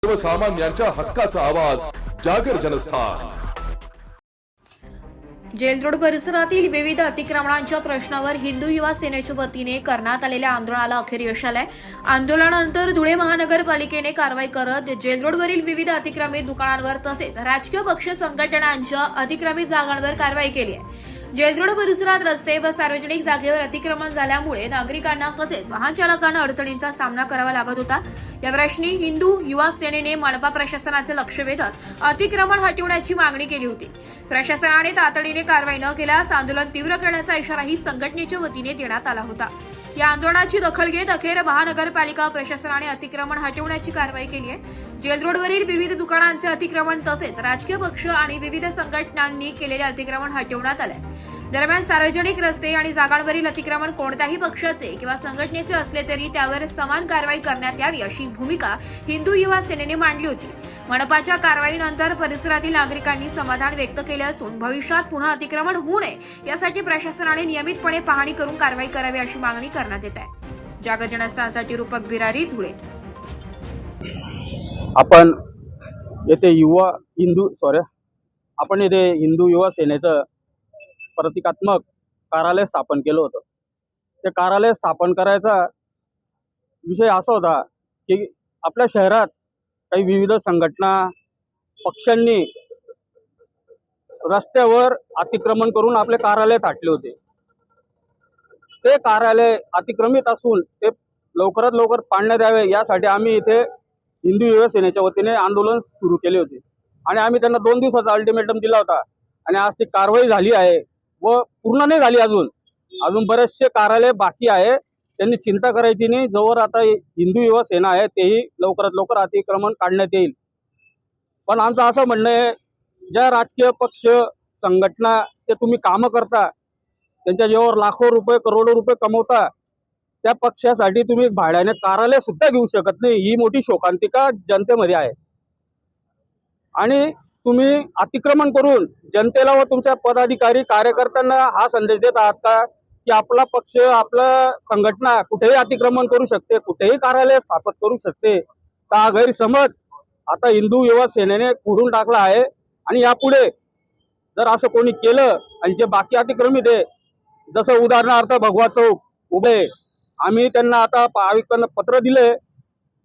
सर्वसामान्यांच्या हक्काचा आवाज जागर जनस्थान। जेलरोड परिसरातील विविध अतिक्रमणांच्या प्रश्नावर हिंदू युवा सेनेच्या वतीने करण्यात आलेल्या आंदोलनाला अखेर यश आलंय। आंदोलनानंतर धुळे महानगरपालिकेने कारवाई करत जेलरोडवरील विविध अतिक्रमित दुकानांवर तसेच राजकीय पक्ष संघटनांच्या अतिक्रमित जागांवर कारवाई केली आहे। जेलरोड परिसरात रस्ते व सार्वजनिक जागेवर अतिक्रमण झाल्यामुळे नागरिकांना तसेच वाहन चालकांना अडचणींचा सामना करावा लागत होता। या प्रश्नी हिंदू युवा सेनेने मनपा प्रशासनाचे लक्ष वेधत अतिक्रमण हटवण्याची मागणी केली होती। प्रशासनाने तातडीने कारवाई न केल्यास आंदोलन तीव्र करण्याचा इशाराही संघटनेच्या वतीने देण्यात आला होता। या आंदोलनाची दखल घेत अखेर महानगरपालिका प्रशासनाने अतिक्रमण हटवण्याची कारवाई केली आहे। जेलरोडवरील विविध दुकानांचे अतिक्रमण तसेच राजकीय पक्ष आणि विविध संघटनांनी केलेले अतिक्रमण हटवण्यात आले। दरम्यान सार्वजनिक रस्ते आणि जागांवरील अतिक्रमण कोणत्याही पक्षाचे किंवा संघटनेचे असले तरी त्यावर समान कारवाई करण्यात यावी अशी भूमिका हिंदू युवा सेनेने मांडली होती। मनपाच्या कारवाईनंतर परिसरातील नागरिकांनी समाधान व्यक्त केले असून भविष्यात पुन्हा अतिक्रमण होऊ नये यासाठी प्रशासनाने नियमितपणे पाहणी करून कारवाई करावी अशी मागणी करण्यात येत आहे। जागर जनस्थानसाठी रूपक बिरारी, धुळे। आपण येथे हिंदू युवा सेनेचं प्रतिकात्मक कार्यालय स्थापन केलं होतं। ते कार्यालय स्थापन करायचा विषय असा होता की आपल्या शहरात काही विविध संघटना पक्षांनी रस्त्यावर अतिक्रमण करून आपले कार्यालय थाटले होते। ते कार्यालय अतिक्रमित असून ते लवकरात लवकर पाडण्यात यावे यासाठी आम्ही इथे हिंदू युवा सेनेच्या वतीने आंदोलन सुरू केले होते आणि आम्ही त्यांना 2 दिवसाचा अल्टिमेटम दिला होता आणि आज ती कारवाई झाली आहे व पूर्ण नाही झाली। अजून बरेचसे कार्यालय बाकी आहे। त्यांनी चिंता करायची नाही। जोवर आता हिंदू युवा सेना आहे तेही लवकरात लवकर अतिक्रमण काढण्यात येईल। पण आमचं असं म्हणणं आहे, ज्या राजकीय पक्ष संघटना ते तुम्ही कामं करता, त्यांच्या जेव्हा लाखो रुपये करोडो रुपये कमवता, त्या पक्षासाठी तुम्ही भाड्याने कार्यालय सुद्धा घेऊ शकत नाही। ही मोठी शोकांतिका जनतेमध्ये आहे आणि तुम्ही अतिक्रमण करून जनतेला व तुमच्या पदाधिकारी कार्यकर्त्यांना हा संदेश देत आहात का की आपला पक्ष आपला संघटना कुठेही अतिक्रमण करू शकते, कुठेही कार्यालय स्थापित करू शकते। तर हा गैरसमज आता हिंदू युवा सेनेने खोडून टाकला आहे आणि यापुढे जर असं कोणी केलं आणि जे बाकी अतिक्रमित आहे, जसं उदाहरणार्थ भगवा चौक उभे, आम्ही त्यांना आता आयुक्तांना पत्र दिले,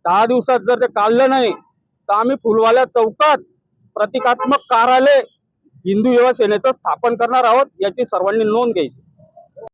10 दिवसात जर ते काढलं नाही तर आम्ही फुलवाल्या चौकात प्रतिकात्मक कार्यालय हिंदू युवा सेनेचं स्थापन करणार आहोत। याची सर्वांनी नोंद घ्यायची।